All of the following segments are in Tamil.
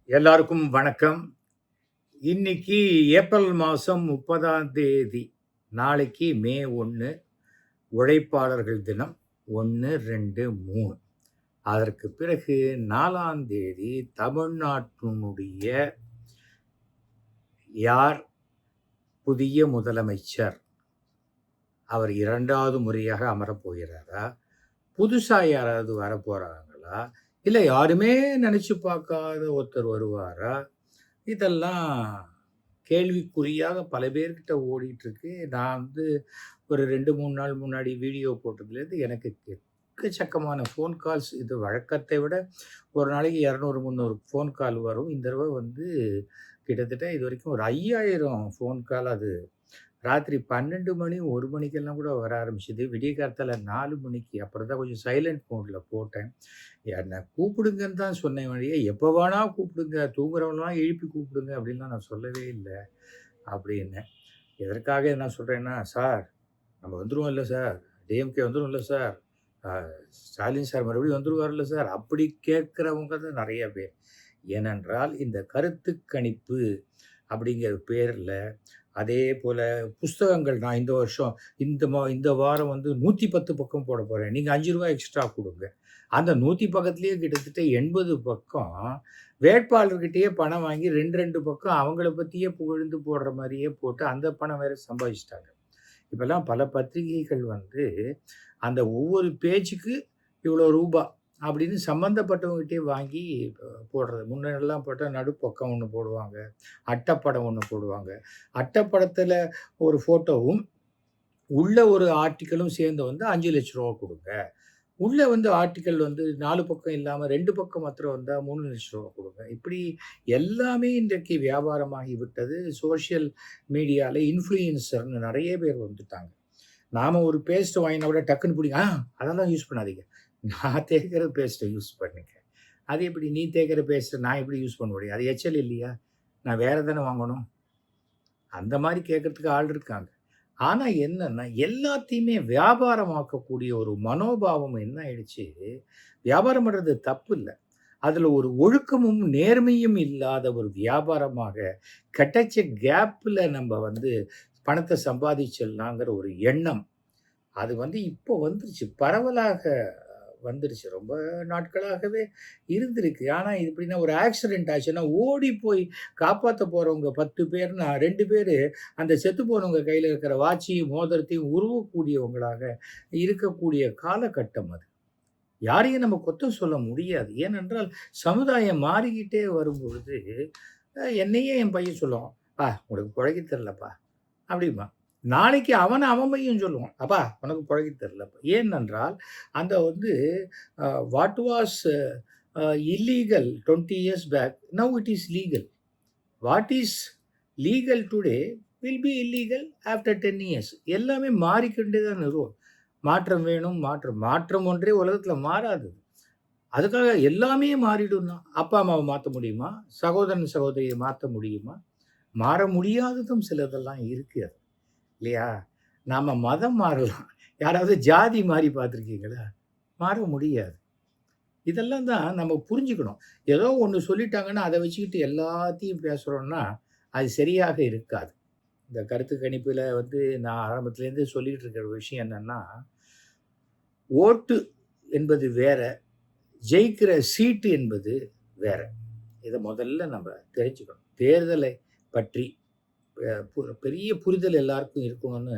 எல்லாருக்கும் வணக்கம். இன்னைக்கு ஏப்ரல் மாசம் 30ஆம் தேதி. நாளைக்கு மே 1 உழைப்பாளர்கள் தினம். 1, 2, 3. அதற்கு பிறகு 4ஆம் தேதி தமிழ்நாட்டினுடைய யார் புதிய முதலமைச்சர்? அவர் 2வது முறையாக அமரப் போகிறாரா? புதுசா யாராவது வரப்போறாங்களா? இல்ல யாருமே நெனச்சு பார்க்காத ஒருத்தர் வருவாரா? இதெல்லாம் கேள்விக்குறியாக பல பேர்கிட்ட ஓடிட்டுருக்கு. நான் வந்து ஒரு 2, 3 நாள் முன்னாடி வீடியோ போட்டதுலேருந்து எனக்கு எக்கச்சக்கமான ஃபோன் கால்ஸ். இது வழக்கத்தை விட ஒரு நாளைக்கு 200, 300 ஃபோன் கால் வரும். இந்த தடவ வந்து கிட்டத்தட்ட இதுவரைக்கும் ஒரு 5000 ஃபோன் கால். அது ராத்திரி 12 மணி, 1 மணிக்கெல்லாம் கூட வர ஆரம்பிச்சது. விடிய காத்தால 4 மணிக்கு. அப்புறம் தான் கொஞ்சம் சைலன்ட் மோட்ல போட்டேன். என்ன கூப்பிடுங்கன்னு தான் சொன்னேன் ஒழிய, எப்ப வேணா கூப்பிடுங்க, தூங்குறவன்லாம் எழுப்பி கூப்பிடுங்க அப்படின்லாம் நான் சொல்லவே இல்ல அப்படின்னேன். எதற்காக என்ன சொல்றேன்னா, சார் நம்ம வந்துருவோம்ல சார், டிஎம்கே வந்துரும்ல சார், அ ஸ்டாலின் சார் மறுபடியும் வந்துருவார்ல சார், அப்படி கேட்கிறவங்க தான் நெறைய பேர். ஏனென்றால் இந்த கருத்து கணிப்பு அப்படிங்கிற பேர்ல அதேபோல புஸ்தகங்கள் நான் இந்த வருஷம் இந்த வாரம் வந்து 110 பக்கம் போடப் போறேன். நீங்க ரூ. 5 எக்ஸ்ட்ரா குடுங்க. அந்த 100 பக்கத்திலேயே கிட்டத்தட்ட 80 பக்கம் வேட்பாளர்கிட்டயே பணம் வாங்கி 2, 2 பக்கம் அவங்கள பத்தியே புகழ்ந்து போடுற மாரியே போட்டு அந்த பணம் வேற சம்பாதிச்சுட்டாங்க. இப்பல்லாம் பல பத்திரிகைகள் வந்து அந்த ஒவ்வொரு பேஜுக்கு இவ்வளோ ரூபா அப்படின்னு சம்மந்தப்பட்டவங்ககிட்டயே வாங்கி போடுறது. முன்னெல்லாம் போட்டா நடுப்பக்கம் ஒண்ணு போடுவாங்க. அட்டப்படம் ஒண்ணு போடுவாங்க. அட்டப்படத்துல ஒரு ஃபோட்டோவும், உள்ள ஒரு ஆர்டிக்கிளும் சேர்ந்து வந்து ரூ. 5,00,000 குடுங்க. உள்ள வந்து ஆர்டிக்கிள் வந்து 4 பக்கம் இல்லாம 2 பக்கம் மாத்திரம் வந்தா ரூ. 3,00,000 குடுங்க. இப்படி எல்லாமே இன்றைக்கு வியாபாரமாகி விட்டது. சோசியல் மீடியால இன்ஃப்ளூயன்சர்ன்னு நெறைய பேர் வந்துட்டாங்க. நாம ஒரு பேஸ்ட் வாங்கினா கூட டக்குன்னு புடிங்க. அதெல்லாம் யூஸ் பண்ணாதீங்க. நான் தேய்க்கிற பேஸ்ட்ட யூஸ் பண்ணுங்க. அது எப்படி நீ தேய்க்கிற பேஸ்ட்ட நான் எப்படி யூஸ் பண்ண முடியும்? அது எச்சல் இல்லையா? நான் வேற தானே வாங்கணும். அந்த மாரி கேட்கறதுக்கு ஆள் இருக்காங்க. ஆனா என்னன்னா, எல்லாத்தையுமே வியாபாரமாக்கக்கூடிய ஒரு மனோபாவம் என்ன ஆயிடுச்சு, வியாபாரம் பண்றது தப்பு இல்ல. அதுல ஒரு ஒழுக்கமும், நேர்மையும் இல்லாத ஒரு வியாபாரமாக கிடைச்ச கேப்ல நம்ப வந்து பணத்த சம்பாதிச்சிடலாங்கிற ஒரு எண்ணம். அது வந்து இப்போ வந்துருச்சு. பரவலாக வந்துருச்சு. ரொம்ப நாட்களாகவே இருந்திருக்கு. ஆனா இது எப்படின்னா ஒரு ஆக்சிடென்ட் ஆச்சுன்னா, ஓடி போய் காப்பாத்த போறவங்க 10 பேர்னா 2 பேரு அந்த செத்து போனவங்க கையில இருக்கிற வாட்சையும், மோதிரத்தையும் உருவக்கூடியவங்களாக இருக்கக்கூடிய காலகட்டம் அது. யாரையும் நம்ம குத்தம் சொல்ல முடியாது. ஏனென்றால் சமுதாயம் மாறிக்கிட்டே வரும்பொழுது, என்னையே என் பையன் சொல்லுவான். "அப்பா உனக்கு பொழைக்க தெரியலப்பா" அப்படிம்பான். நாளைக்கு அவன் பையன் சொல்லுவான். "அப்பா உனக்கு பொழைக்க தெரியலப்பா." ஏனென்றால் அந்த வந்து uh what was illegal 20 years back, now it is legal. What is legal today will be illegal after 10 years. எல்லாமே மாறிக்கொண்டே தான் இருக்கும். மாற்றம் வேணும், மாற்றம் ஒன்றே உலகத்துல மாறாது. அதுக்காக எல்லாமே மாறிடும்னா, அப்பா அம்மாவ மாத்த முடியுமா? சகோதரன், சகோதரிய மாத்த முடியுமா? மாற முடியாததும் சிலதெல்லாம் இருக்கு அது. இல்லையா? நாம மதம் மாறலாம். யாராவது ஜாதி மாறி பார்த்துருக்கீங்களா? மாற முடியாது. இதெல்லாம் தான் நம்ம புரிஞ்சுக்கணும். ஏதோ ஒண்ணு சொல்லிட்டாங்கன்னா, அத வச்சுக்கிட்டு எல்லாத்தையும் பேசுறோம்னா, அது சரியாக இருக்காது. இந்த கருத்து கணிப்புல வந்து நான் ஆரம்பத்துலேருந்தே சொல்லிட்டு இருக்கிற விஷயம் என்னன்னா, ஓட்டு என்பது வேற, ஜெயிக்கிற சீட்டு என்பது வேற. இத முதல்ல நம்ம தெரிஞ்சுக்கணும். தேர்தலை பற்றி பெரிய புரிதல் எல்லாருக்கும் இருக்கணும்னு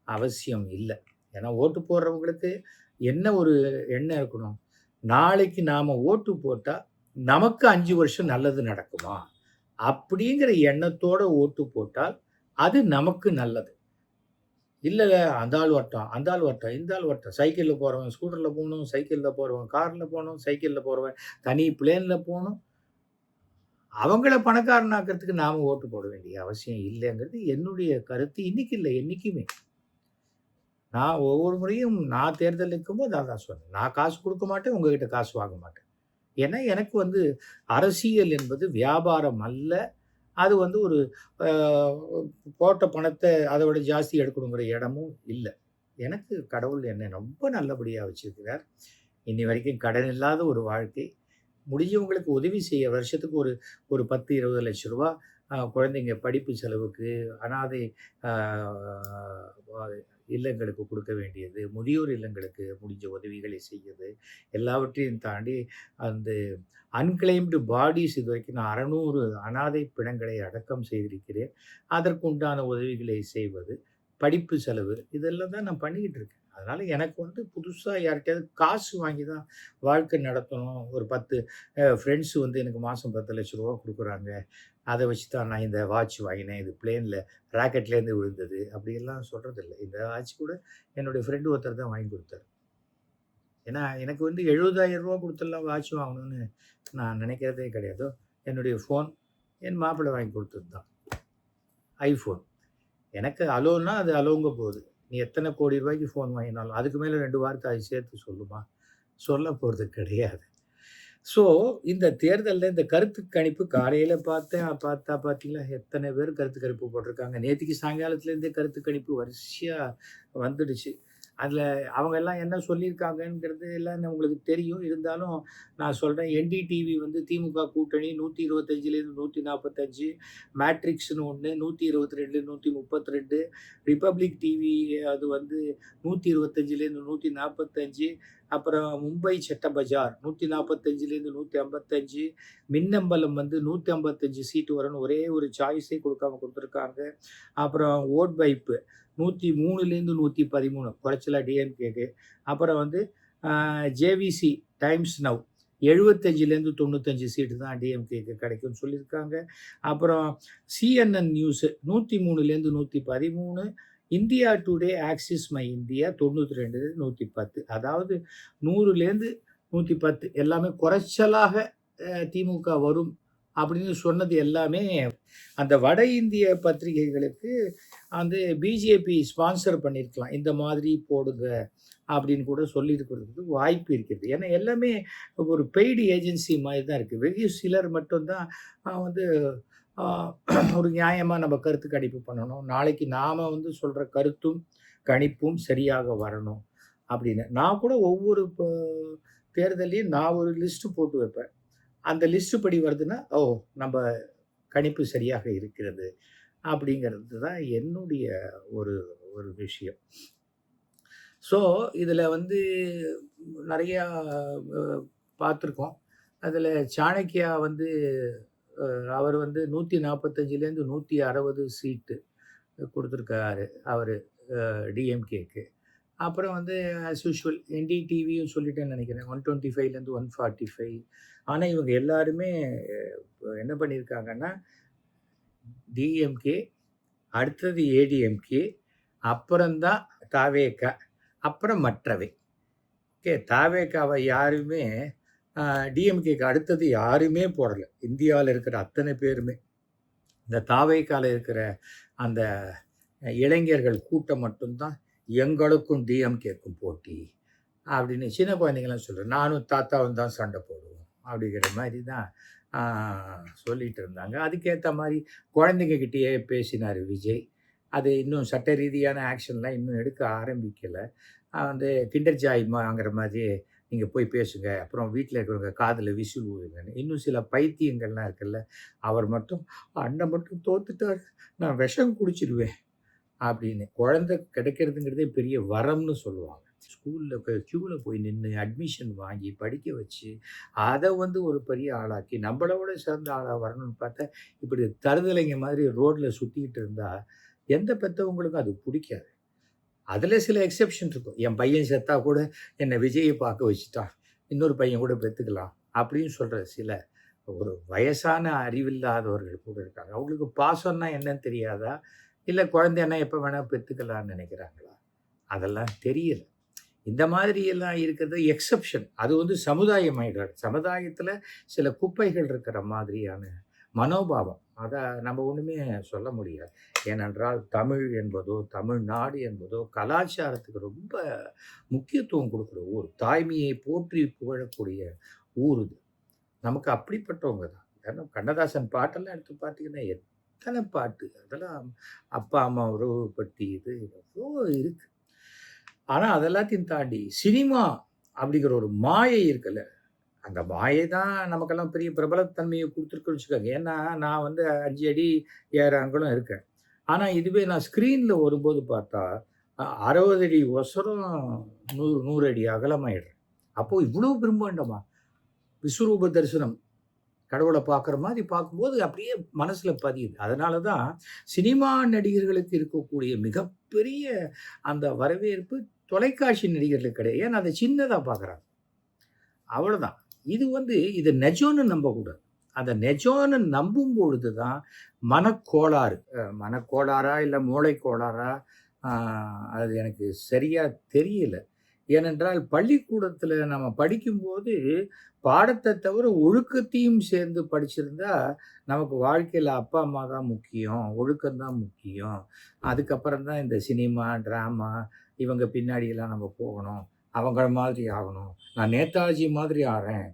அவசியம் இல்ல. ஏன்னா ஓட்டு போடுறவங்களுக்கு என்ன ஒரு எண்ணம் இருக்கணும்? நாளைக்கு நாம ஓட்டு போட்டா, நமக்கு 5 வருஷம் நல்லது நடக்குமா? அப்படிங்கிற எண்ணத்தோட ஓட்டு போட்டால், அது நமக்கு நல்லது. இல்ல அந்த ஆள் வரட்டும், அந்த ஆள் வரட்டும், இந்த ஆள் வரட்டும். சைக்கிள்ல போறவன் ஸ்கூட்டர்ல போணும், சைக்கிள்ல போறவன் கார்ல போணும், சைக்கிள்ல போறவன் தனி பிளேன்ல போணும். அவங்கள பணக்காரனாக்குறதுக்கு நாம ஓட்டு போட வேண்டிய அவசியம் இல்லைங்கிறது என்னுடைய கருத்து. இன்னைக்கு இல்ல, என்னைக்குமே. நான் ஒவ்வொரு முறையும் நான் தேர்தல் நிக்கும்போது அதான் சொன்னேன். நான் காசு குடுக்க மாட்டேன், உங்ககிட்ட காசு வாங்க மாட்டேன். ஏன்னா, எனக்கு வந்து அரசியல் என்பது வியாபாரம் அல்ல. அது வந்து ஒரு அ போட்ட பணத்த அத விட ஜாஸ்தி எடுக்கணுங்கிற இடமும் இல்ல. எனக்கு கடவுள் என்னை ரொம்ப நல்லபடியா வச்சிருக்கிறார். இன்னி வரைக்கும் கடன் இல்லாத ஒரு வாழ்க்கை. முடிஞ்சவங்களுக்கு உதவி செய்ய வருஷத்துக்கு ஒரு ஒரு 10, 20 லட்ச ரூபா குழந்தைங்க படிப்பு செலவுக்கு, அனாதை அ வ இல்லங்களுக்கு குடுக்க வேண்டியது, முதியோர் இல்லங்களுக்கு முடிஞ்ச உதவிகளை செய்யுது. எல்லாவற்றையும் தாண்டி அந்த அன்கிளைம்டு பாடிஸ் இதுவரைக்கும் நான் 600 அனாதை பிணங்களை அடக்கம் செய்திருக்கிறேன். அதற்கு உண்டான உதவிகளை செய்வது, படிப்பு செலவு இதெல்லாம் தான் நான் பண்ணிக்கிட்டு இருக்கேன். அதனால எனக்கு வந்து புதுசா யார்ட்டயாவது காசு வாங்கி தான் வாழ்க்கை நடத்தணும். ஒரு 10 ஃப்ரெண்ட்ஸ் வந்து எனக்கு மாசம் 10,00,000 ரூவா குடுக்குறாங்க. அத வச்சு தான் நான் இந்த வாட்ச் வாங்கினேன். இது பிளேன்ல ராக்கெட்லேருந்து விழுந்தது. அப்படியெல்லாம் சொல்றதில்ல. இந்த வாட்ச் கூட என்னுடைய ஃப்ரெண்ட் ஒருத்தர் தான் வாங்கி குடுத்தாரு. ஏன்னா, எனக்கு வந்து ரூ. 70,000 குடுத்தெல்லாம் வாட்ச் வாங்கணும்னு நான் நினைக்கிறதே கிடையாது. என்னுடைய ஃபோன் என் மாப்பிள்ளை வாங்கி குடுத்தது தான். ஐஃபோன். எனக்கு அலோன்னா அது அலோங்க போகுது. நீ எத்தனை கோடி ரூபாய்க்கு ஃபோன் வாங்கினாலும், அதுக்கு மேல 2 வார்த்தை அது சேர்த்து சொல்லுமா? சொல்லப் போறது கிடையாது. ஸோ, இந்த தேர்தல்ல இந்த கருத்து கணிப்பு காலையில பார்த்தேன். பார்த்தீங்களா, எத்தனை பேர் கருத்து கணிப்பு போட்டிருக்காங்க. நேத்திக்கு சாயங்காலத்துலேருந்தே கருத்து கணிப்பு வரிசையா வந்துடுச்சு. அதில அவங்க எல்லாம் என்ன சொல்லியிருக்காங்கங்கிறது எல்லாம் உங்களுக்கு தெரியும். இருந்தாலும் நான் சொல்றேன். என்டிடிவி வந்து திமுக கூட்டணி 125லேருந்து 145, மேட்ரிக்ஸ்ன்னு ஒண்ணு 122, 132, ரிப்பப்ளிக் டிவி அது வந்து 125லேருந்து 145, அப்புறம் மும்பை சட்ட பஜார் 145லேருந்து 155, மின்னம்பலம் வந்து 155 சீட்டு வரும்னு ஒரே ஒரு சாய்ஸே குடுக்காம குடுத்துருக்காங்க. அப்புறம் வோட் வைப்பு 103லேருந்து 113 குறைச்சலா டிஎம்கேக்கு. அப்புறம் வந்து ஜேவிசி டைம்ஸ் நவ் 75லேருந்து 95 சீட்டு தான் டிஎம்கேக்கு கிடைக்கும்னு சொல்லியிருக்காங்க. அப்புறம் சிஎன்என் நியூஸ் 103லேருந்து 113, India Today, Axis My India 92, 110. அதாவது 100லேருந்து 110 எல்லாமே குறைச்சலாக திமுக வரும் அப்படின்னு சொன்னது எல்லாமே அந்த வட இந்திய பத்திரிகைகளுக்கு வந்து பிஜேபி ஸ்பான்சர் பண்ணியிருக்கலாம். இந்த மாதிரி போடுங்க அப்படின்னு கூட சொல்லியிருக்கிறதுக்கு வாய்ப்பு இருக்கிறது. ஏன்னா எல்லாமே ஒரு பெய்டு ஏஜென்சி மாதிரி தான் இருக்குது. வெகு சிலர் மட்டும்தான் வந்து ஒரு நியாயமாக நம்ம கருத்து கணிப்பு பண்ணணும். நாளைக்கு நாம் வந்து சொல்கிற கருத்தும் கணிப்பும் சரியாக வரணும் அப்படின்னு. நான் கூட ஒவ்வொரு தேர்தலையும் நான் ஒரு லிஸ்ட்டு போட்டு வைப்பேன். அந்த லிஸ்ட்டு படி வருதுன்னா, ஓ! நம்ம கணிப்பு சரியாக இருக்கிறது அப்படிங்கிறது தான் என்னுடைய ஒரு ஒரு விஷயம். ஸோ, இதில வந்து நெறையா பார்த்துருக்கோம். அதில சாணக்கியா வந்து அவர் வந்து 145லேருந்து 160 சீட்டு குடுத்துருக்காரு அவரு டிஎம்கேக்கு. அப்புறம் வந்து ஆஸ் யூசுவல் என்டிடிவியும் சொல்லிட்டேன்னு நெனைக்கிறேன். 125லேருந்து 145. ஆனா இவங்க எல்லாருமே என்ன பண்ணியிருக்காங்கன்னா, டிஎம்கே, அடுத்தது ஏடிஎம்கே, அப்புறம் தான் தாவேகா, அப்புறம் மற்றவை. ஓகே. தாவேகாவை யாருமே டிஎம்கேக்கு அடுத்தது யாருமே போடல. இந்தியாவில இருக்கிற அத்தனை பேருமே. இந்த தாவேகால இருக்கிற அந்த இளைஞர்கள் கூட்டம் மட்டும்தான் எங்களுக்கும் டிஎம்கேக்கும் போட்டி அப்படின்னு சின்ன குழந்தைங்கலாம் சொல்கிறேன். நானும் தாத்தாவும் தான் சண்டை போடுவோம் அப்படிங்கிற மாதிரி தான் சொல்லிட்டு இருந்தாங்க. அதுக்கேற்ற மாதிரி குழந்தைங்க கிட்டேயே பேசினார் விஜய். அது இன்னும் சட்ட ரீதியான ஆக்ஷன்லாம் இன்னும் எடுக்க ஆரம்பிக்கலை. வந்து கிண்டர் ஜாய் வாங்குற மாதிரி நீங்கள் போய் பேசுங்க, அப்புறம் வீட்டில் இருக்கிறவங்க காதில் விசில் ஊதுங்கன்னு. இன்னும் சில பைத்தியங்கள்லாம் இருக்குல்ல, அவர் மட்டும் அண்ணன் மட்டும் தோத்துட்டார், நான் விஷம் குடிச்சிடுவேன் அப்படின்னு. குழந்தை கிடைக்கிறதுங்கிறதே பெரிய வரம்னு சொல்லுவாங்க. ஸ்கூலில் க்யூவில் போய் நின்று அட்மிஷன் வாங்கி படிக்க வச்சு, அதை வந்து ஒரு பெரிய ஆளாக்கி நம்மளோட சிறந்த ஆளாக வரணும்னு பார்த்தா, இப்படி தருதலைங்க மாதிரி ரோட்டில் சுற்றிக்கிட்டு இருந்தால் எந்த பெற்றவங்களுக்கும் அது பிடிக்காது. அதில் சில எக்ஸெப்ஷன் இருக்கும். என் பையன் செத்தா கூட என்னை விஜயை பார்க்க வச்சுட்டான், இன்னொரு பையன் கூட பெற்றுக்கலாம் அப்படின்னு சொல்கிற சில ஒரு வயசான அறிவில்லாதவர்கள் கூட இருக்காங்க. அவங்களுக்கு பாசம்னா என்னன்னு தெரியாதா? இல்லை குழந்தைன்னா எப்போ வேணால் பெற்றுக்கலான்னு நினைக்கிறாங்களா? அதெல்லாம் தெரியல. இந்த மாதிரி எல்லாம் இருக்கிறது எக்ஸெப்ஷன். அது வந்து சமுதாயமாயிடாது. சமுதாயத்தில் சில குப்பைகள் இருக்கிற மாதிரியான மனோபாவம். அதை நம்ம ஒன்றுமே சொல்ல முடியாது. ஏனென்றால் தமிழ் என்பதோ, தமிழ்நாடு என்பதோ கலாச்சாரத்துக்கு ரொம்ப முக்கியத்துவம் கொடுக்குற ஊர். தாய்மையை போற்றி புகழக்கூடிய ஊர் இது. நமக்கு அப்படிப்பட்டவங்க தான். ஏன்னா கண்ணதாசன் பாட்டெல்லாம் எடுத்து பார்த்தீங்கன்னா எத்தனை பாட்டு. அதெல்லாம் அப்பா அம்மா உறவு பற்றி இது எவ்வளோ இருக்கு. ஆனால் அதெல்லாத்தையும் தாண்டி சினிமா அப்படிங்கிற ஒரு மாயை இருக்குல்ல, அந்த மாயை தான் நமக்கெல்லாம் பெரிய பிரபலத்தன்மைய குடுத்துருக்குன்னு வச்சுக்கோங்க. ஏன்னா, நான் வந்து 5 அடி 7 அங்குலம் இருக்கேன். ஆனா, இதுவே நான் ஸ்க்ரீன்ல வரும்போது பார்த்தா, 60 அடி உசரம் 100 அடி அகலமாயிடுறேன். அப்போ இவ்ளோ பிரம்மாண்டமா? விஸ்வரூப தரிசனம். கடவுள பார்க்குற மாரி பார்க்கும்போது அப்படியே மனசுல பதியுது. அதனால தான் சினிமா நடிகர்களுக்கு இருக்கக்கூடிய மிகப்பெரிய அந்த வரவேற்பு தொலைக்காட்சி நடிகர்களுக்கு கிடையாது. ஏன்னா, அத சின்னதா பார்க்குறாங்க. அவ்வளோதான். இது வந்து இத நெஜம்னு நம்பக்கூடாது. அந்த நெஜம்னு நம்பும் பொழுது தான் மனக்கோளாறு. மனக்கோளாறா? இல்ல மூளைக்கோளாறா? அ அது எனக்கு சரியா தெரியல. ஏனென்றால் பள்ளிக்கூடத்தில நம்ம படிக்கும்போது, பாடத்த தவிர ஒழுக்கத்தையும் சேர்ந்து படிச்சிருந்தா, நமக்கு வாழ்க்கையில அப்பா, அம்மா தான் முக்கியம். ஒழுக்கம் தான் முக்கியம். அதுக்கப்புறம் தான் இந்த சினிமா, டிராமா இவங்க பின்னாடிலாம் நம்ம போகணும். அவங்கள மாதிரி ஆகணும். நான் நேதாஜி மாதிரி ஆறேன்.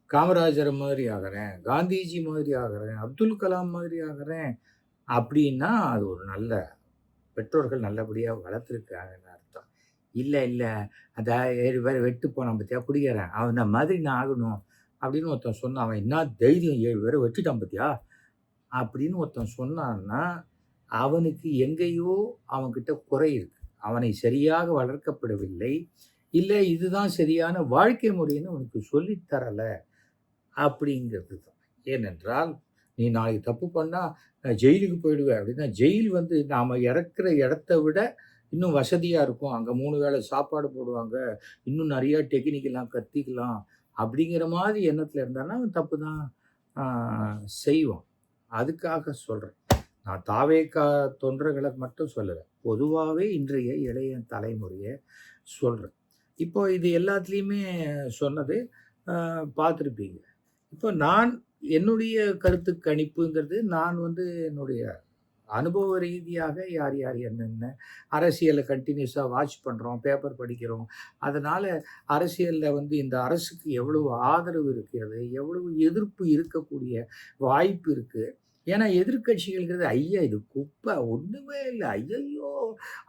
காமராஜர் மாதிரி ஆகுறேன். காந்திஜி மாதிரி ஆகுறேன். அப்துல் கலாம் மாதிரி ஆகுறேன். அப்டின்னா, அது ஒரு நல்ல பெற்றோர்கள் நல்லபடியா வளர்த்துருக்காங்கன்னு அர்த்தம். இல்ல, இல்ல. அந்த 7 பேர வெட்டு போனான் பாத்தியா குடிகாரன். அவன மாதிரி நான் ஆகணும். அப்படின்னு ஒருத்தன் சொன்னான். அவன் என்ன தைரியம் 7 பேர வெட்டிட்டான் பாத்தியா? அப்படின்னு ஒருத்தன் சொன்னான்னா, அவனுக்கு எங்கேயோ அவன்கிட்ட குறை இருக்கு. அவனை சரியாக வளர்க்கப்படவில்லை. இல்ல இதுதான் சரியான வாழ்க்கை முறைன்னு அவனுக்கு சொல்லி தரல. அப்படிங்கிறது தான். ஏனென்றால், "நீ நாளைக்கு தப்பு பண்ணா ஜெயிலுக்கு போயிடுவ." அப்படின்னா, ஜெயில் வந்து நாம இறக்குற இடத்த விட இன்னும் வசதியா இருக்கும். அங்க 3 வேள சாப்பாடு போடுவாங்க. இன்னும் நெறைய டெக்னிக்லாம் கத்துக்கலாம். அப்படிங்கிற மாரி எண்ணத்துல இருந்தான்னா, அவன் தப்பு தான் ஆ செய்வான். அதுக்காக சொல்றேன். நான் தாவேகா தொண்டர்கள மட்டும் சொல்லல. பொதுவாவே இன்றைய இளைய தலைமுறைய சொல்றேன். இப்போ இது எல்லாத்துலயுமே சொன்னது பார்த்திருப்பீங்க. இப்போ நான் என்னுடைய கருத்து கணிப்புங்கிறது, நான் வந்து என்னுடைய அனுபவ ரீதியாக யார் யார் என்னென்ன அரசியல கன்டினியூஸா வாட்ச் பண்றோம், பேப்பர் படிக்கிறோம். அதனால அரசியல்ல வந்து இந்த அரசுக்கு எவ்வளவு ஆதரவு இருக்கிறது, எவ்வளவு எதிர்ப்பு இருக்கக்கூடிய வாய்ப்பு இருக்கு. ஏன்னா எதிர்க்கட்சிகள்ங்கிறது, "ஐயா இது குப்பை, ஒண்ணுமே இல்ல. ஐயய்யோ!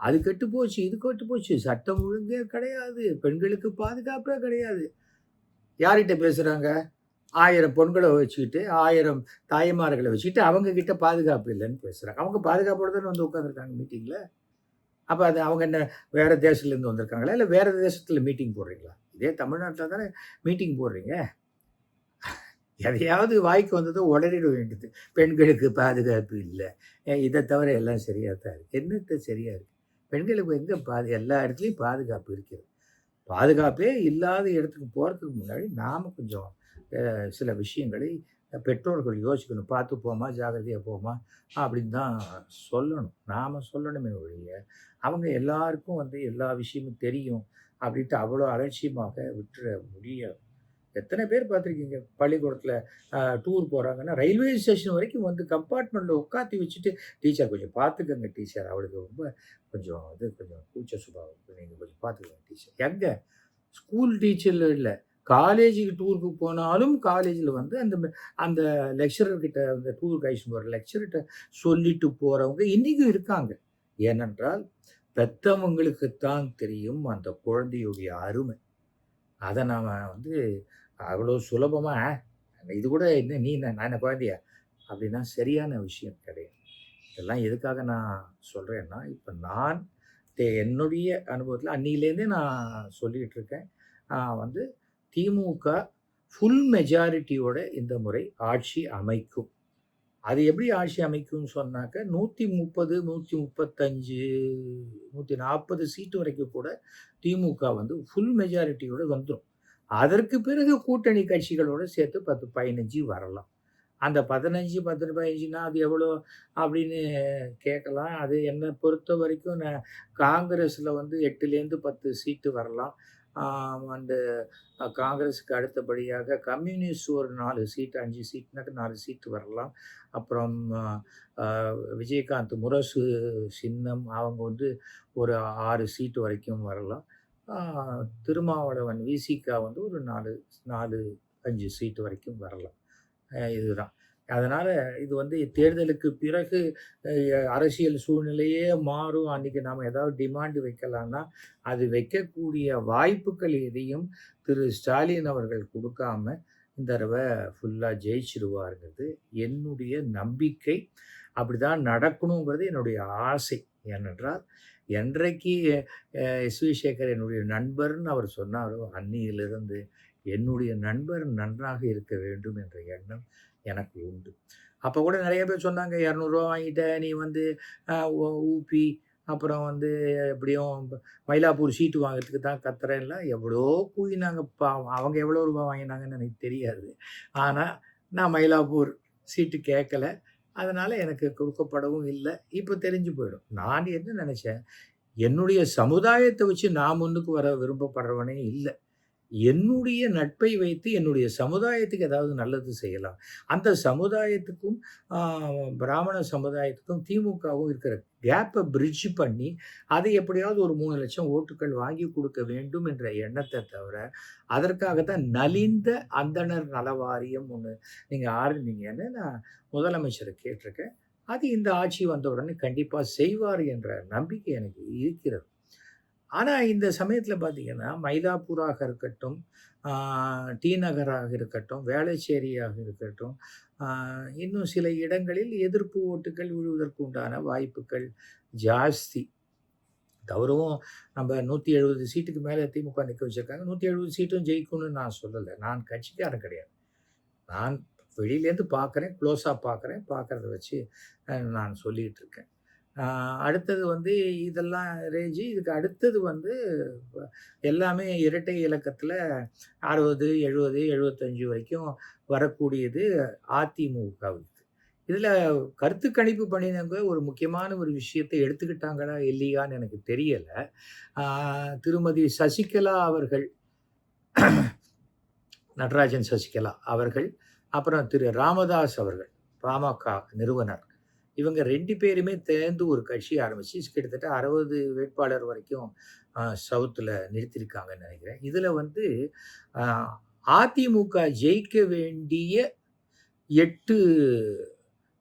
அது கெட்டு போச்சு, இது கெட்டு போச்சு. சட்டம் ஒழுங்கே கிடையாது. பெண்களுக்கு பாதுகாப்பே கிடையாது." யார்கிட்ட பேசுறாங்க? 1000 பொண்கள வச்சுக்கிட்டு, 1000 தாய்மார்கள வச்சுக்கிட்டு, அவங்க கிட்ட பாதுகாப்பு இல்லன்னு பேசுறாங்க. அவங்க பாதுகாப்போட தானே வந்து உட்கார்ந்துருக்காங்க மீட்டிங்ல. அப்ப அது அவங்க என்ன வேற தேசத்துலருந்து வந்திருக்காங்களா? இல்ல வேற தேசத்துல மீட்டிங் போடுறீங்களா? இதே தமிழ்நாட்டுல தானே மீட்டிங் போடுறீங்க. எதையாவது வாய்க்கு வந்தத உளறிட வேண்டியது. பெண்களுக்கு பாதுகாப்பு இல்ல. இத தவிர எல்லாம் சரியா தான் இருக்கு. என்னத்த சரியா இருக்கு? பெண்களுக்கு எங்க எல்லா இடத்துலயும் பாதுகாப்பு இருக்கிறது. பாதுகாப்பே இல்லாத இடத்துக்கு போறதுக்கு முன்னாடி நாம கொஞ்சம் சில விஷயங்களை பெற்றோர்கள் யோசிக்கணும். பார்த்து போம்மா, ஜாக்கிரதையா போம்மா அப்படின்னு தான் சொல்லணும். நாம சொல்லணுமே ஒழிய, அவங்க எல்லாருக்கும் வந்து எல்லா விஷயமும் தெரியும் அப்படின்ட்டு அவ்வளோ அலட்சியமாக விட்டுற முடியாது. எத்தன பேர் பார்த்துருக்கீங்க பள்ளிக்கூடத்தில டூர் போறாங்கன்னா, ரயில்வே ஸ்டேஷன் வரைக்கும் வந்து கம்பார்ட்மெண்ட்ல உட்காத்தி வச்சுட்டு, "டீச்சர் கொஞ்சம் பார்த்துக்கங்க டீச்சர். அவளுக்கு ரொம்ப கொஞ்சம் கொஞ்சம் கூச்ச சுபாவம். நீங்க கொஞ்சம் பார்த்துக்கங்க டீச்சர்." எங்க? ஸ்கூல் டீச்சர்ல இல்ல. காலேஜுக்கு டூருக்கு போனாலும், காலேஜ்ல வந்து அந்த லெக்சரர் கிட்ட அந்த டூருக்கு அழைச்சுட்டு போற லெக்சரர்ட்ட சொல்லிட்டு போறவங்க இன்னைக்கும் இருக்காங்க. ஏனென்றால், பெத்தவங்களுக்கு தான் தெரியும் அந்த குழந்தையுடைய அருமை. அத நாம வந்து அவ்வளோ சுலபமா, இது கூட என்ன நீ என்ன நான் என்ன குழந்தையா? அப்படின்னா சரியான விஷயம் கிடையாது. இதெல்லாம் எதுக்காக நான் சொல்றேன்னா, இப்ப நான் என்னுடைய அனுபவத்தில அன்னியிலேருந்தே நான் சொல்லிட்டு இருக்கேன். வந்து திமுக ஃபுல் மெஜாரிட்டியோட இந்த முறை ஆட்சி அமைக்கும். அது எப்படி ஆட்சி அமைக்கும்னு சொன்னாக்க 130, 135, 140 சீட்டு வரைக்கும் கூட திமுக வந்து ஃபுல் மெஜாரிட்டியோட வந்துரும். அதற்கு பிறகு கூட்டணி கட்சிகளோட சேர்த்து 10, 15 வரலாம். அந்த 15, 10, 15ன்னா அது எவ்வளோ அப்படின்னு கேட்கலாம். அது என்ன பொறுத்தவரைக்கும் காங்கிரஸ்ல வந்து 8லேருந்து 10 சீட்டு வரலாம். ஆ அண்டு காங்கிரஸுக்கு அடுத்தபடியாக கம்யூனிஸ்ட் ஒரு 4 சீட்டு, 5 சீட்னாக்க 4 சீட்டு வரலாம். அப்புறம் அ விஜயகாந்த் முரசு சின்னம் அவங்க வந்து ஒரு 6 சீட்டு வரைக்கும் வரலாம். ஆ திருமாவளவன் விசிக வந்து ஒரு 4, 5 சீட்டு வரைக்கும் வரலாம். இதுதான். அதனால இது வந்து தேர்தலுக்கு பிறகு அரசியல் சூழ்நிலையே மாறும். அன்னைக்கு நாம ஏதாவது டிமாண்ட் வைக்கலான்னா, அது வைக்கக்கூடிய வாய்ப்புகள் எதையும் திரு ஸ்டாலின் அவர்கள் குடுக்காம, இந்த தடவ ஃபுல்லா ஜெயிச்சுருவாருங்கிறது என்னுடைய நம்பிக்கை. அப்படிதான் நடக்கணுங்கிறது என்னுடைய ஆசை. ஏனென்றால், என்றைக்கு எஸ்.வி. சேகர் என்னுடைய நண்பர்ன்னு அவர் சொன்னாரோ, அன்னியிலிருந்து என்னுடைய நண்பர் நன்றாக இருக்க வேண்டும் என்ற எண்ணம் எனக்கு உண்டு. அப்ப கூட நெறைய பேர் சொன்னாங்க, "ரூ. 200 வாங்கிட்ட, நீ வந்து ஊபி, அப்புறம் வந்து எப்படியும் மயிலாப்பூர் சீட்டு வாங்குறதுக்கு தான் கத்துறேன்லாம்" எவ்வளோ கூவினாங்க பாவம். அவங்க எவ்வளோ ரூபா வாங்கினாங்கன்னு எனக்கு தெரியாது. ஆனா, நான் மயிலாப்பூர் சீட்டு கேட்கல. அதனால எனக்கு கொடுக்கப்படவும் இல்ல. இப்ப தெரிஞ்சு போயிடும். நான் என்ன நெனச்சேன், என்னுடைய சமுதாயத்த வச்சு நான் முன்னுக்கு வர விரும்பப்படுறவனே இல்ல. என்னுடைய நட்பை வைத்து என்னுடைய சமுதாயத்துக்கு ஏதாவது நல்லது செய்யலாம். அந்த சமுதாயத்துக்கும் ஆ பிராமண சமுதாயத்துக்கும் திமுகவும் இருக்கிற கேப்ப பிரிட்ஜ் பண்ணி, அதை எப்படியாவது ஒரு 3,00,000 ஓட்டுக்கள் வாங்கி குடுக்க வேண்டும் என்ற எண்ணத்த தவிர, அதற்காக தான் நலிந்த அந்தணர் நல வாரியம் ஒண்ணு நீங்க ஆரம்பிங்கன்னு நான் முதலமைச்சர கேட்டிருக்கேன். அது இந்த ஆட்சி வந்த உடனே கண்டிப்பா செய்வார் என்ற நம்பிக்கை எனக்கு இருக்கிறது. ஆனா, இந்த சமயத்தில பார்த்தீங்கன்னா, மயிலாப்பூராக இருக்கட்டும், ஆ டி நகராக இருக்கட்டும், வேளச்சேரியாக இருக்கட்டும், ஆ இன்னும் சில இடங்களில் எதிர்ப்பு ஓட்டுகள் விழுவதற்கு உண்டான வாய்ப்புகள் ஜாஸ்தி. தவறவும் நம்ம 170 சீட்டுக்கு மேல திமுக நிக்க வச்சிருக்காங்க. 170 சீட்டும் ஜெயிக்கும்னு நான் சொல்லல. நான் கட்சிக்காரன் கிடையாது. நான் வெளியிலேருந்து பார்க்குறேன், க்ளோஸா பார்க்குறேன். பார்க்கறத வச்சு நான் சொல்லிட்டு இருக்கேன். அடுத்தது வந்து இதெல்லாம் ரேஞ்சு. இதுக்கு அடுத்தது வந்து வ எல்லாமே இரட்டை இலக்கத்தில 60, 70, 75 வரைக்கும் வரக்கூடியது அதிமுகவுக்கு. இதில கருத்து கணிப்பு பண்ணினவங்க ஒரு முக்கியமான ஒரு விஷயத்த எடுத்துக்கிட்டாங்களா, இல்லையான்னு எனக்கு தெரியல. ஆ திருமதி சசிகலா அவர்கள், நடராஜன் சசிகலா அவர்கள், அப்புறம் திரு ராமதாஸ் அவர்கள், பாமக நிறுவனர். இவங்க 2 பேருமே சேர்ந்து ஒரு கட்சி ஆரம்பிச்சு, கிட்டத்தட்ட 60 வேட்பாளர் வரைக்கும் சவுத்துல நிறுத்தியிருக்காங்கன்னு நெனைக்கிறேன். இதுல வந்து அ அதிமுக ஜெயிக்க வேண்டிய 8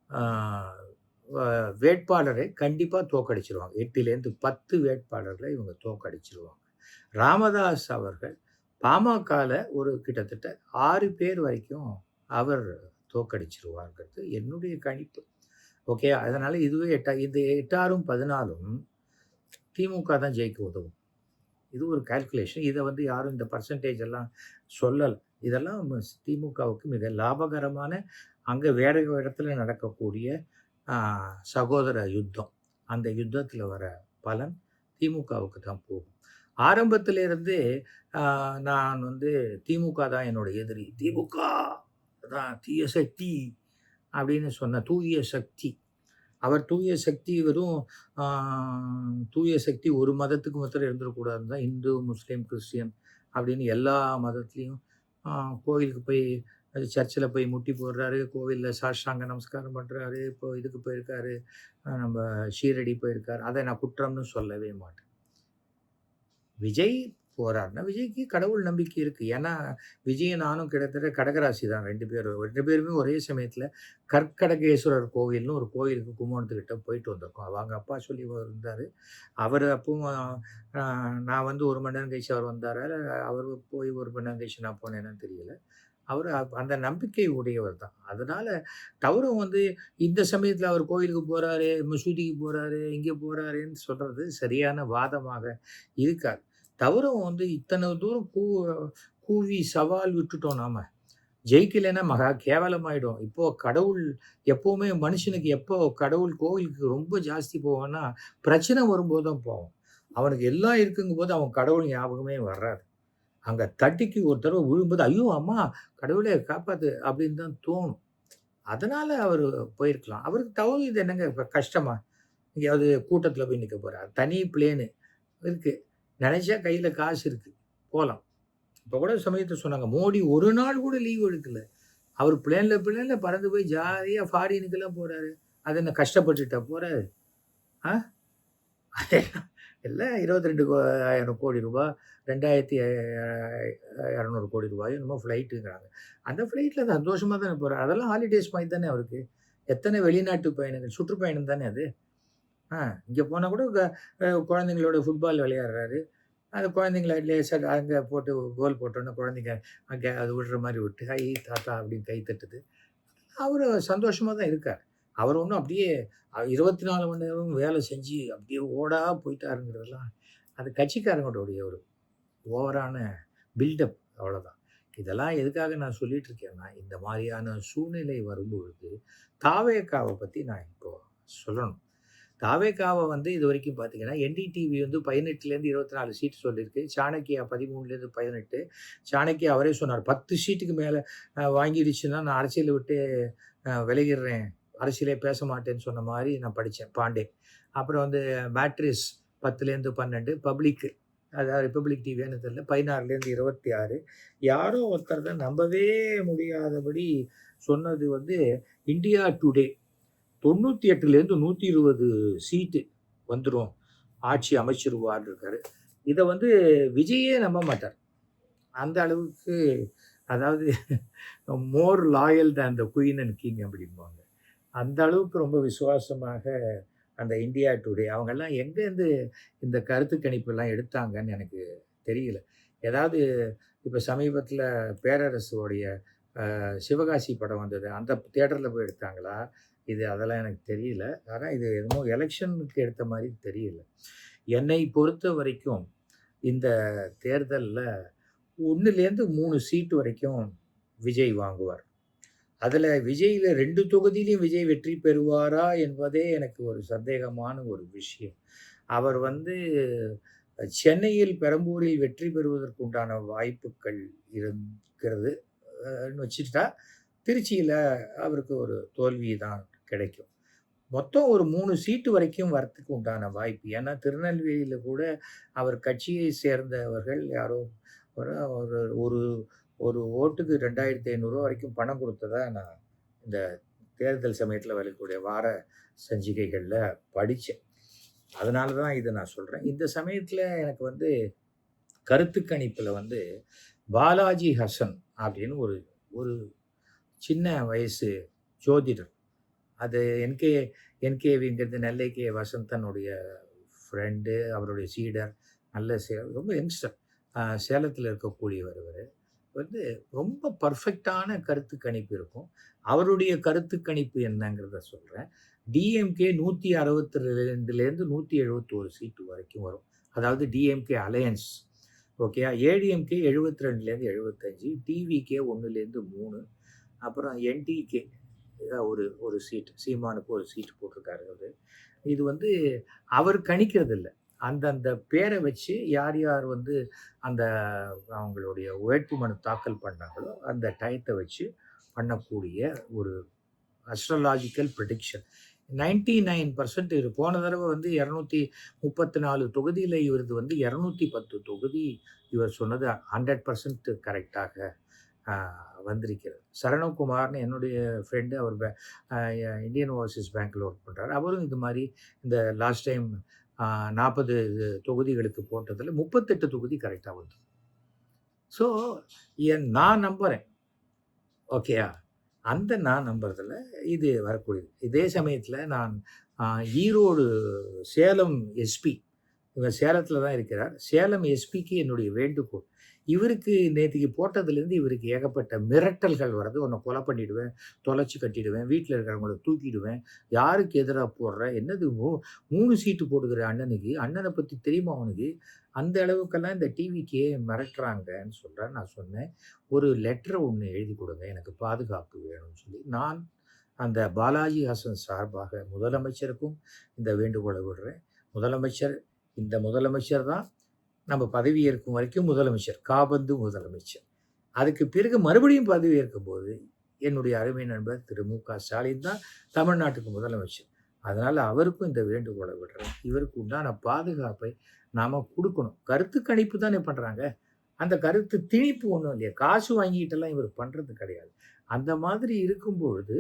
ஆ வ வேட்பாளரை கண்டிப்பா தோற்கடிச்சுருவாங்க. 8லேருந்து 10 வேட்பாளர்கள இவங்க தோற்கடிச்சுருவாங்க. ராமதாஸ் அவர்கள் பாமகல ஒரு கிட்டத்தட்ட 6 பேர் வரைக்கும் அவர் தோற்கடிச்சுருவார்ங்கிறது என்னுடைய கணிப்பு. ஓகே. அதனால இதுவே இது 8 14ம் திமுக தான் ஜெயிக்க உதவும். இது ஒரு கால்குலேஷன். இத வந்து யாரும் இந்த பெர்சன்டேஜ் எல்லாம் சொல்லல. இதெல்லாம் திமுகவுக்கு மிக லாபகரமான, அங்க வேற இடத்துல நடக்கக்கூடிய ஆ சகோதர யுத்தம். அந்த யுத்தத்தில வர பலன் திமுகவுக்கு தான் போகும். ஆரம்பத்தில இருந்தே ஆ நான் வந்து திமுக தான் என்னோட எதிரி. திமுக தான் தீய சக்தி அப்படின்னு சொன்ன தூய சக்தி. அவர் தூய சக்தி வெறும் ஆ தூய சக்தி ஒரு மதத்துக்கு மாத்திரம் இருந்துறக்கூடாதுன்னு தான் இந்து, முஸ்லீம், கிறிஸ்டியன் அப்படின்னு எல்லா மதத்திலயும் ஆ கோயிலுக்கு போய் சர்ச்சில் போய் முட்டி போடுறாரு. கோவில்ல சாஷ்டாங்க நமஸ்காரம் பண்றாரு. இப்போ இதுக்கு போயிருக்காரு. நம்ம ஷீரடி போயிருக்காரு. அத நான் குற்றம்னு சொல்லவே மாட்டேன். விஜய் போறாருன்னா, விஜய்க்கு கடவுள் நம்பிக்கை இருக்கு. ஏன்னா, விஜயும் நானும் கிட்டத்தட்ட கடகராசி தான் 2 பேரும். 2 பேருமே ஒரே சமயத்தில கற்கடகேஸ்வரர் கோவில்னு ஒரு கோயிலுக்கு கும்பகோணத்துக்கிட்ட போயிட்டு வந்திருக்கோம். அவங்க அப்பா சொல்லி இருந்தாரு. அவரு அப்பவும் நான் வந்து 1 மணி நேரம் கழிச்சு அவர் வந்தாரா, அவரு போய் 1 மணி நேரம் கழிச்சு நான் போனேனான்னு தெரியல. அவரு அந்த நம்பிக்கை உடையவர் தான். அதனால தவறும் வந்து இந்த சமயத்தில அவர் கோயிலுக்கு போறாரு, மசூதிக்கு போறாரு, இங்க போறாருன்னு சொல்றது சரியான வாதமாக இருக்காது. தவறும் வந்து இத்தன தூரம் கூவி சவால் விட்டுட்டோம் நாம. ஜெயிக்கலைன்னா மகா கேவலமாயிடும். இப்போ கடவுள் எப்பவுமே மனுஷனுக்கு எப்போ கடவுள் கோவிலுக்கு ரொம்ப ஜாஸ்தி போவான்னா, பிரச்சனை வரும்போது தான் போவான். அவனுக்கு எல்லாம் இருக்குங்கும்போது அவன் கடவுள் ஞாபகமே வராது. அங்க தட்டிக்கு ஒரு தடவ விழும்போது, "ஐயோ! அம்மா கடவுளே காப்பாத்து" அப்படின்னு தான் தோணும். அதனால அவரு போயிருக்கலாம். அவருக்கு தவறியது என்னங்க இப்ப கஷ்டமா? எங்கேயாவது கூட்டத்தில போய் நிக்க போறாரு. தனி பிளேனு இருக்கு. நெனைச்சா கையில காசு இருக்கு. போலாம். இப்ப கூட சமயத்துல சொன்னாங்க, மோடி ஒரு நாள் கூட லீவ் எடுக்கல. அவரு பிளேன்ல பறந்து போய் ஜாலியா ஃபாரினுக்கெல்லாம் போறாரு. அது என்ன கஷ்டப்பட்டுட்டா போறாரு? ஆ? எல்லாம் 22,000 கோடி ரூபாய், 2,200 கோடி ரூபாயோ என்னமோ ஃப்ளைட்டுங்கிறாங்க. அந்த ஃப்ளைட்ல சந்தோஷமா தானே போறாரு. அதெல்லாம் ஹாலிடேஸ் மாதிரி தானே அவருக்கு. எத்தனை வெளிநாட்டு பயணங்கள், சுற்றுப்பயணம் தானே அது. ஆ இங்க போனா கூட குழந்தைங்களோட ஃபுட்பால் விளையாடுறாரு. அந்த குழந்தைங்கள லேசா அங்க போட்டு கோல் போட்டோனே குழந்தைங்க அங்க அது விடுற மாரி விட்டு, "ஹை தாத்தா" அப்படின்னு கை தட்டுது. அவரு சந்தோஷமா தான் இருக்காரு. அவர் ஒண்ணும் அப்படியே 24 மணி நேரமும் வேலை செஞ்சு அப்படியே ஓடா போயிட்டாருங்கிறதெல்லாம், அது கட்சிக்காரங்களுடைய ஒரு ஓவரான பில்டப் அவ்வளோதான். இதெல்லாம் எதுக்காக நான் சொல்லிட்டு இருக்கேன்னா, இந்த மாரியான சூழ்நிலை வரும்பொழுது, தாவேகாவ பத்தி நான் இப்போ சொல்லணும். தாவேகாவ வந்து இதுவரைக்கும் பார்த்தீங்கன்னா, என்டிடிவி வந்து 18லேருந்து 24 சீட் சொல்லியிருக்கு. சாணக்கியா 13லேருந்து 18. சாணக்கியா அவரே சொன்னார், 10 சீட்டுக்கு மேல வாங்கிடுச்சுன்னா நான் அரசியல விட்டு விலகிடுறேன். அரசியலே பேச மாட்டேன்னு சொன்ன மாரி நான் படிச்சேன், பாண்டே. அப்புறம் வந்து மேட்ரிஸ் 10லேருந்து 12, பப்ளிக் அதாவது ரிப்பப்ளிக் டிவியான்னு தெரியல 16லேருந்து 26. யாரோ ஒருத்தர் தான் நம்பவே முடியாதபடி சொன்னது வந்து இந்தியா டுடே 98லேருந்து 120 சீட்டு வந்துரும். ஆட்சி அமைச்சிருவார்ன்னு இருக்காரு. இத வந்து விஜயே நம்ப மாட்டார். அந்த அளவுக்கு அதாவது more loyal than the queen and king அப்படிம்பாங்க. அந்த அளவுக்கு ரொம்ப விசுவாசமாக அந்த இந்தியா டுடே அவங்கெல்லாம் எங்கேருந்து இந்த கருத்து கணிப்புலாம் எடுத்தாங்கன்னு எனக்கு தெரியல. ஏதாவது இப்ப சமீபத்தில பேரரசுவோடைய சிவகாசி படம் வந்தது. அந்த தியேட்டர்ல போய் எடுத்தாங்களா? அதெல்லாம் எனக்கு தெரியல. ஆனா இது என்னமோ எலக்ஷனுக்கு எடுத்த மாரி தெரியல. என்னை பொறுத்தவரைக்கும் இந்த தேர்தல்ல 1லேருந்து 3 சீட்டு வரைக்கும் விஜய் வாங்குவார். அதுல விஜய்ல 2 தொகுதியிலும் விஜய் வெற்றி பெறுவாரா என்பதே எனக்கு ஒரு சந்தேகமான ஒரு விஷயம். அவர் வந்து சென்னையில், பெரம்பூரில் வெற்றி பெறுவதற்கு உண்டான வாய்ப்புகள் இருக்கிறது வச்சுட்டா, திருச்சியில அவருக்கு ஒரு தோல்வி தான் கிடைக்கும். மொத்தம் ஒரு 3 சீட்டு வரைக்கும் வரத்துக்கு உண்டான வாய்ப்பு. ஏன்னா, திருநெல்வேலியில கூட அவர் கட்சியை சேர்ந்தவர்கள் யாரோ ஒரு ஒரு ஒரு ஒரு ஓட்டுக்கு ரூ. 2,500 வரைக்கும் பணம் குடுத்ததா நான் இந்த தேர்தல் சமயத்தில வரக்கூடிய வார சஞ்சிகைகள்ல படிச்சேன். அதனால தான் இத நான் சொல்றேன். இந்த சமயத்தில எனக்கு வந்து கருத்து கணிப்புல வந்து பாலாஜி ஹசன் அப்படின்னு ஒரு ஒரு சின்ன வயசு ஜோதிடர். அது என்கேவிங்கிறது நெல்லை கே. வசந்தனுடைய ஃப்ரெண்டு, அவருடைய சீடர். நல்ல ரொம்ப யங்ஸ்டர். சேலத்தில இருக்கக்கூடியவர் இவரு. வந்து ரொம்ப பெர்ஃபெக்ட்டான கருத்து கணிப்பு இருக்கும். அவருடைய கருத்து கணிப்பு என்னங்கிறத சொல்றேன். டிஎம்கே 162லேருந்து 171 சீட்டு வரைக்கும் வரும். அதாவது டிஎம்கே அலையன்ஸ். ஓகேயா? ஏடிஎம்கே 72லேருந்து 75, டிவிகே 1லேருந்து 3, அப்புறம் என்டிகே ஒரு ஒரு சீட். சீமானுக்கு ஒரு சீட் போட்டிருக்காரு அவரு. இது வந்து அவர் கணிக்கிறதில்ல. அந்தந்த பேர வச்சு யார் யார் வந்து அந்த அவங்களுடைய வேட்புமனு தாக்கல் பண்ணாங்களோ, அந்த டயத்த வச்சு பண்ணக்கூடிய ஒரு அஸ்ட்ராலாஜிக்கல் ப்ரெடிக்ஷன். 99% இது போன தடவ வந்து 234 தொகுதியில இவரது வந்து 210 தொகுதி இவர் சொன்னது 100% கரெக்ட்டாக அ வந்திருக்கிறது. சரணகுமார்ன்னு என்னுடைய ஃப்ரெண்டு அவர் இந்தியன் ஓவர்சீஸ் பேங்க்ல ஒர்க் பண்றாரு. அவரும் இது மாரி இந்த லாஸ்ட் டைம் 40 தொகுதிகளுக்கு போட்டதுல 38 தொகுதி கரெக்ட்டா வந்தது. ஸோ நான் நம்புறேன். ஓகேயா? அந்த நான் நம்புறதுல இது வரக்கூடியது. இதே சமயத்தில நான் ஈரோடு சேலம் எஸ்பி இவர் சேலத்தில தான் இருக்கிறார். சேலம் எஸ்பிக்கு என்னுடைய வேண்டுகோள். இவருக்கு நேத்திக்கு போட்டதுலேருந்து இவருக்கு ஏகப்பட்ட மிரட்டல்கள் வருது. உன்ன கொலை பண்ணிடுவேன், தொலைச்சு கட்டிடுவேன், வீட்ல இருக்கிறவங்கள தூக்கிடுவேன், யாருக்கு எதிரா போடுற? என்னது 3 சீட்டு போடுகிற அண்ணனுக்கு, அண்ணன பத்தி தெரியுமா உனக்கு? அந்த அளவுக்கெல்லாம் இந்த டிவிக்கே மிரட்டுறாங்கன்னு சொல்றார். நான் சொன்னேன், "ஒரு லெட்டர் ஒண்ணு எழுதி குடுங்க. எனக்கு பாதுகாப்பு வேணும்னு" சொல்லி நான் அந்த பாலாஜி ஹாசன் சார்பாக முதலமைச்சருக்கும் இந்த வேண்டுகோள விடுறேன். முதலமைச்சர் இந்த முதலமைச்சர் தான் நம்ம பதவி ஏற்கும் வரைக்கும் முதலமைச்சர். காபந்து முதலமைச்சர். அதுக்கு பிறகு மறுபடியும் பதவி ஏற்கும்போது, என்னுடைய அருமை நண்பர் திரு மு.க. ஸ்டாலின் தான் தமிழ்நாட்டுக்கு முதலமைச்சர். அதனால அவருக்கும் இந்த வேண்டுகோள விடுறேன். இவருக்கு உண்டான பாதுகாப்பை நாம குடுக்கணும். கருத்து கணிப்பு தானே பண்றாங்க. அந்த கருத்து திணிப்பு ஒண்ணும் இல்லையே. காசு வாங்கிட்டுலாம் இவர் பண்றது கிடையாது. அந்த மாதிரி இருக்கும்பொழுது,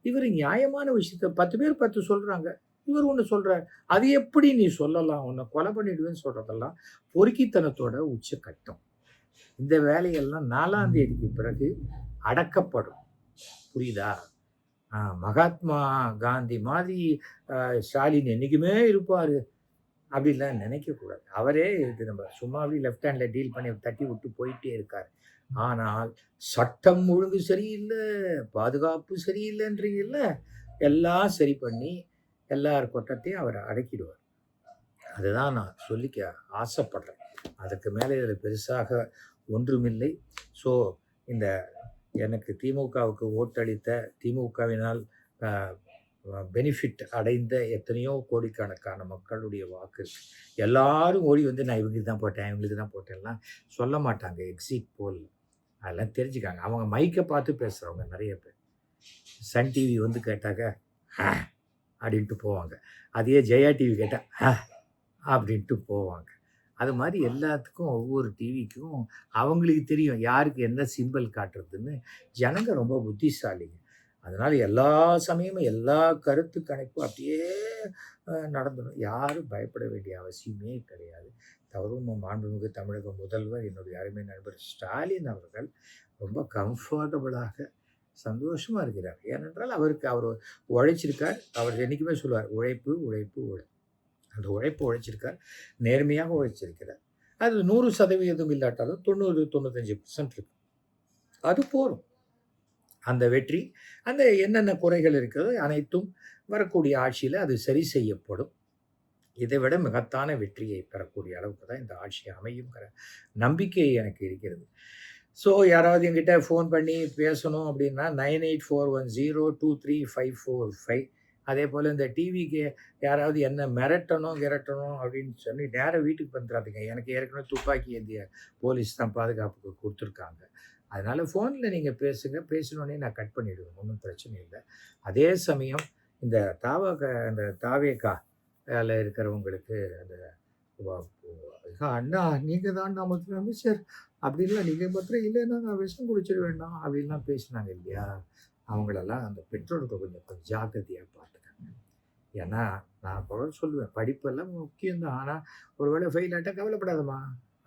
இவரு நியாயமான விஷயத்த 10 பேர் 10 சொல்றாங்க. இவர் ஒண்ணு சொல்றார். அது எப்படி நீ சொல்லலாம்? உன்ன கொலை பண்ணிடுவேன்னு சொல்றதெல்லாம் பொறுக்கித்தனத்தோட உச்சக்கட்டம். இந்த வேலையெல்லாம் 4ஆம் தேதிக்கு பிறகு அடக்கப்படும். புரியுதா? மகாத்மா காந்தி மாதிரி ஸ்டாலின் என்னைக்குமே இருப்பாரு. அப்படிலாம் நினைக்கக்கூடாது. அவரே இது நம்ம சும்மா அப்படி லெஃப்ட் ஹேண்ட்ல டீல் பண்ணி தட்டி விட்டு போயிட்டே இருக்காரு. ஆனால் சட்டம் ஒழுங்கு சரியில்ல, பாதுகாப்பு சரியில்லன்றீங்கல்ல, எல்லாம் சரி பண்ணி எல்லார் கொட்டத்தையும் அவர் அடக்கிடுவார். அதுதான் நான் சொல்லிக்க ஆசைப்படுறேன். அதுக்கு மேலே இதில் பெருசாக ஒன்றுமில்லை. ஸோ இந்த எனக்கு திமுகவுக்கு ஓட்டளித்த, திமுகவினால் அ பெனிஃபிட் அடைந்த எத்தனையோ கோடிக்கணக்கான மக்களுடைய வாக்கு இருக்கு. எல்லாரும் ஓடி வந்து நான் இவங்களுக்கு தான் போட்டேன், இவங்களுக்கு தான் போட்டேன்லாம் சொல்ல மாட்டாங்க எக்ஸிட் போல். அதெல்லாம் தெரிஞ்சுக்காங்க. அவங்க மைக்கை பார்த்து பேசுகிறவங்க நிறைய பேர். சன் டிவி வந்து கேட்டாக்க அப்படின்ட்டு போவாங்க. அதே ஜெயா டிவி கேட்டால் அப்படின்ட்டு போவாங்க. அது மாதிரி எல்லாத்துக்கும் ஒவ்வொரு டிவிக்கும் அவங்களுக்கு தெரியும் யாருக்கு எந்த சிம்பிள் காட்டுறதுன்னு. ஜனங்க ரொம்ப புத்திசாலிங்க. அதனால் எல்லா சமயமும் எல்லா கருத்து கணிப்பும் அப்படியே நடந்துடும். யாரும் பயப்பட வேண்டிய அவசியமே கிடையாது. தவறும் மாண்புமிகு தமிழக முதல்வர் என்னுடைய அருமை நண்பர் ஸ்டாலின் அவர்கள் ரொம்ப கம்ஃபர்டபுளாக சந்தோஷமாக இருக்கிறார். ஏனென்றால் அவர் உழைச்சிருக்கார். அவர் என்றைக்குமே சொல்லுவார், உழைப்பு உழைப்பு உழைப்பு. அந்த உழைப்பு உழைச்சிருக்கார், நேர்மையாக உழைச்சிருக்கிறார். அது 100% இல்லாட்டாலும் 90-95% இருக்கு. அது போதும். அந்த வெற்றி, அந்த என்னென்ன குறைகள் இருக்கிறதோ அனைத்தும் வரக்கூடிய ஆட்சியில் அது சரி செய்யப்படும். இதை விட மகத்தான வெற்றியை பெறக்கூடிய அளவுக்கு தான் இந்த ஆட்சி அமையுங்கிற நம்பிக்கை எனக்கு இருக்கிறது. ஸோ யாராவது என்கிட்ட ஃபோன் பண்ணி பேசணும் அப்படின்னா 9841023545. அதே போல் இந்த டிவிக்கு யாராவது என்ன மிரட்டணும் அப்படின்னு சொல்லி நேராக வீட்டுக்கு வந்துடாதீங்க. எனக்கு ஏற்கனவே துப்பாக்கி ஏந்திய போலீஸ் தான் பாதுகாப்புக்கு கொடுத்துருக்காங்க. அதனால் ஃபோனில் நீங்கள் பேசுங்க. பேசினோடனே நான் கட் பண்ணிவிடுவேன், ஒன்றும் பிரச்சனை இல்லை. அதே சமயம் இந்த தாவேகா இருக்கிறவங்களுக்கு அந்த அண்ணா நீங்கள் தான் நமக்கு அமைச்சர் அப்படின்லாம் நீங்கள் மாத்திரம் இல்லைன்னா நான் விஷம் குடிச்சிட வேண்டாம் அப்படின்லாம் பேசினாங்க இல்லையா, அவங்களெல்லாம் அந்த பெற்றோருக்கு கொஞ்சம் ஜாக்கிரதையாக பார்த்துக்காங்க. ஏன்னா நான் கூட சொல்லுவேன், படிப்பெல்லாம் முக்கியம்தான். ஆனால் ஒரு வேளை ஃபெயில் ஆகிட்டா கவலைப்படாதம்மா,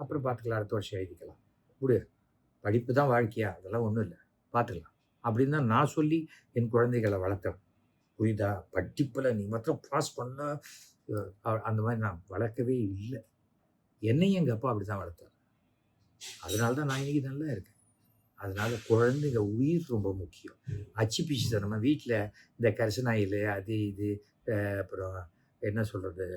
அப்புறம் பார்த்துக்கலாம், அடுத்த வருஷம் எழுதிக்கலாம் விடு. படிப்பு தான் வாழ்க்கையா, அதெல்லாம் ஒன்றும் இல்லை, பார்த்துக்கலாம் அப்படின்னு தான் நான் சொல்லி என் குழந்தைகளை வளர்த்தேன். புரியுதா? படிப்பில் நீ மாத்திரம் பாஸ் பண்ண அந்த மாதிரி நான் வளர்க்கவே இல்லை. என்னையும் எங்கள் அப்பா அப்படி தான் வளர்த்தார். அதனால தான் நான் இன்னைக்கு நல்லா இருக்கேன். அதனால குழந்தைங்க உயிர் ரொம்ப முக்கியம். அச்சு பிச்சு நம்ம வீட்டில் இந்த கரிசனாயில் அது இது அப்புறம் என்ன சொல்கிறது,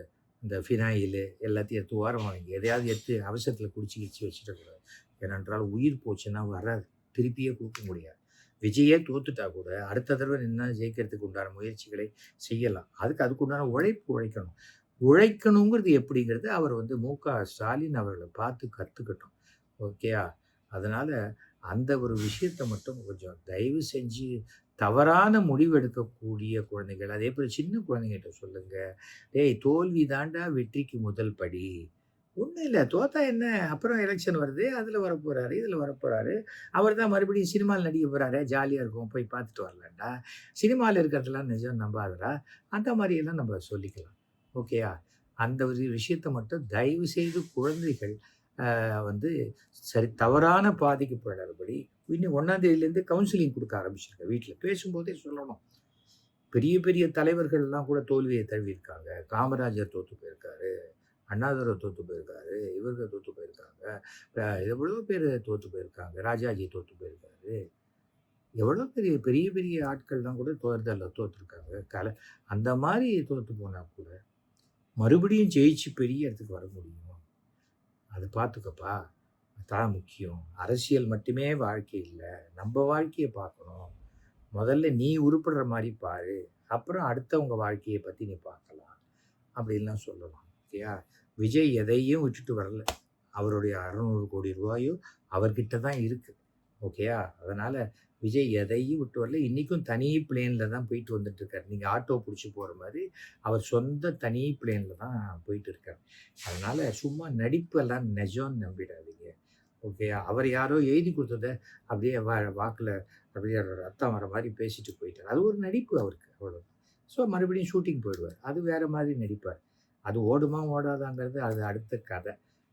இந்த ஃபினாயில் எல்லாத்தையும் எடுத்து ஓரம் வாங்கி எதையாவது எடுத்து அவசரத்தில் குடிச்சு வச்சுட்டு, ஏனென்றால் உயிர் போச்சுன்னா வராது, திருப்பியே கொடுக்க முடியாது. விஜயே தோத்துட்டா கூட அடுத்த தடவை நின்று ஜெயிக்கிறதுக்கு உண்டான முயற்சிகளை செய்யலாம். அதுக்குண்டான உழைக்கணும். உழைக்கணுங்கிறது எப்படிங்கிறது அவர் மு.க. ஸ்டாலின் அவர்களை பார்த்து கற்றுக்கட்டும். ஓகேயா? அதனால் அந்த ஒரு விஷயத்தை மட்டும் கொஞ்சம் தயவு செஞ்சு தவறான முடிவு எடுக்கக்கூடிய குழந்தைகள், அதே போல் சின்ன குழந்தைங்கிட்ட சொல்லுங்கள், டேய் தோல்வி தாண்டா வெற்றிக்கு முதல் படி. ஒன்றும் இல்லை, தோத்தா என்ன, அப்புறம் எலெக்ஷன் வருது, அதில் வரப்போகிறாரு, இதில் வரப்போகிறாரு. அவர் தான் மறுபடியும் சினிமாவில் நடிக்க போகிறாரு, ஜாலியாக இருக்கும், போய் பார்த்துட்டு வரலாம்டா. சினிமாவில் இருக்கிறதெல்லாம் நிஜம் நம்பாதடா. அந்த மாதிரியெல்லாம் நம்ம சொல்லிக்கலாம். ஓகேயா? அந்த ஒரு விஷயத்தை மட்டும் தயவு செய்து குழந்தைகள் சரி தவறான பாதைக்கு போயிடாதபடி இன்னும் 1ஆம் தேதியிலேருந்து கவுன்சிலிங் கொடுக்க ஆரம்பிச்சிருக்கேன். வீட்டில் பேசும்போதே சொல்லணும். பெரிய பெரிய தலைவர்கள்லாம் கூட தோல்வியை தழுவியிருக்காங்க. காமராஜர் தோற்று போயிருக்காரு, அண்ணாதுரை தோற்று போயிருக்காரு, இவர்கள் தோற்று போயிருக்காங்க, எவ்வளோ பேர் தோற்று போயிருக்காங்க, ராஜாஜி தோற்று போயிருக்காரு. எவ்வளோ பெரிய பெரிய பெரிய ஆட்கள்லாம் கூட தேர்தலில் தோற்றுருக்காங்க. அந்த மாதிரி தோற்று போனால் கூட மறுபடியும் ஜெயிச்சு பெரிய இடத்துக்கு வர முடியும். அது பார்த்துக்கப்பா, அதான் முக்கியம். அரசியல் மட்டுமே வாழ்க்கை இல்லை, நம்ம வாழ்க்கையை பார்க்கணும். முதல்ல நீ உருப்படுற மாதிரி பாரு, அப்புறம் அடுத்தவங்க வாழ்க்கையை பற்றி நீ பார்க்கலாம் அப்படின்லாம் சொல்லலாம். ஓகேயா? விஜய் எதையும் விட்டுட்டு வரல. அவருடைய 600 கோடி ரூபாயும் அவர்கிட்ட தான் இருக்குது. ஓகேயா? அதனால் விஜய் எதையும் விட்டு வரல. இன்றைக்கும் தனி பிளேனில் தான் போயிட்டு வந்துட்டுருக்கார். நீங்கள் ஆட்டோ பிடிச்சி போகிற மாதிரி அவர் சொந்த தனி பிளேனில் தான் போயிட்டு இருக்கார். அதனால் சும்மா நடிப்பெல்லாம் நிஜம்னு நம்பிடாதீங்க. ஓகேயா? அவர் யாரோ எழுதி கொடுத்தத அப்படியே வாக்கில் அப்படியே ரத்தம் வர மாதிரி பேசிட்டு போயிட்டார். அது ஒரு நடிப்பு அவருக்கு, அவ்வளோ. ஸோ மறுபடியும் ஷூட்டிங் போயிடுவார். அது வேறு மாதிரி நடிப்பார். அது ஓடுமா ஓடாதாங்கிறது அது அடுத்த கதை.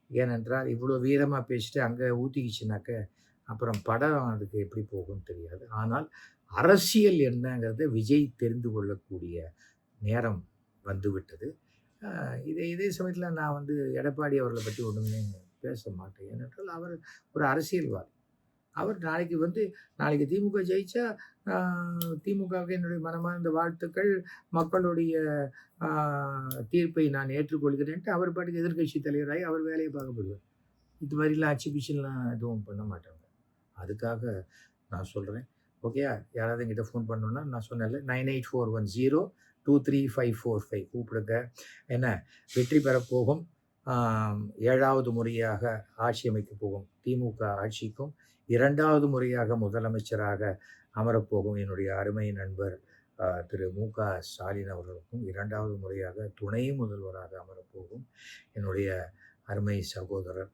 ஏனென்றால் இவ்வளோ வீரமாக பேசிட்டு அங்கே ஊற்றிக்கிச்சுனாக்க அப்புறம் படம் அதுக்கு எப்படி போகும்னு தெரியாது. ஆனால் அரசியல் என்னங்கிறத விஜய் தெரிந்து கொள்ளக்கூடிய நேரம் வந்துவிட்டது. இதே சமயத்தில் நான் வந்து எடப்பாடி அவர்களை பற்றி ஒன்றுமே பேச மாட்டேன். ஏனென்றால் அவர் ஒரு அரசியல்வாதி. அவர் நாளைக்கு திமுக ஜெயிச்சா திமுகவுக்கு என்னுடைய மனமார்ந்த வாழ்த்துக்கள், மக்களுடைய தீர்ப்பை நான் ஏற்றுக்கொள்கிறேன்ட்டு அவர் பாட்டுக்கு எதிர்க்கட்சி தலைவராகி அவர் வேலையை பார்க்க போடுவார். இது மாதிரிலாம் அச்சிபிஷன்லாம் எதுவும் பண்ண மாட்டாங்க. அதுக்காக நான் சொல்கிறேன். ஓகேயா? யாராவது என்கிட்ட ஃபோன் பண்ணணுன்னா நான் சொன்னேன்ல 9841023545 கூப்பிடுங்க. என்ன வெற்றி பெறப்போகும் 7வது முறையாக ஆட்சி அமைக்கப் போகும் திமுக ஆட்சிக்கும் 2வது முறையாக முதலமைச்சராக அமரப்போகும் என்னுடைய அருமை நண்பர் திரு மு.க. ஸ்டாலின் அவர்களுக்கும் 2வது முறையாக துணை முதல்வராக அமரப்போகும் என்னுடைய அருமை சகோதரர்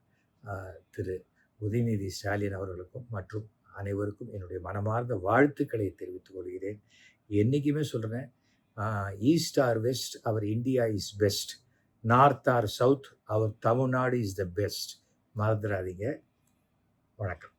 திரு உதயநிதி ஸ்டாலின் அவர்களுக்கும் மற்றும் அனைவருக்கும் என்னுடைய மனமார்ந்த வாழ்த்துக்களை தெரிவித்துக் கொள்கிறேன். என்றைக்குமே சொல்கிறேன், east or west our India is best, north or south our Tamil Nadu is the best. மறந்துடாதீங்க. வணக்கம்.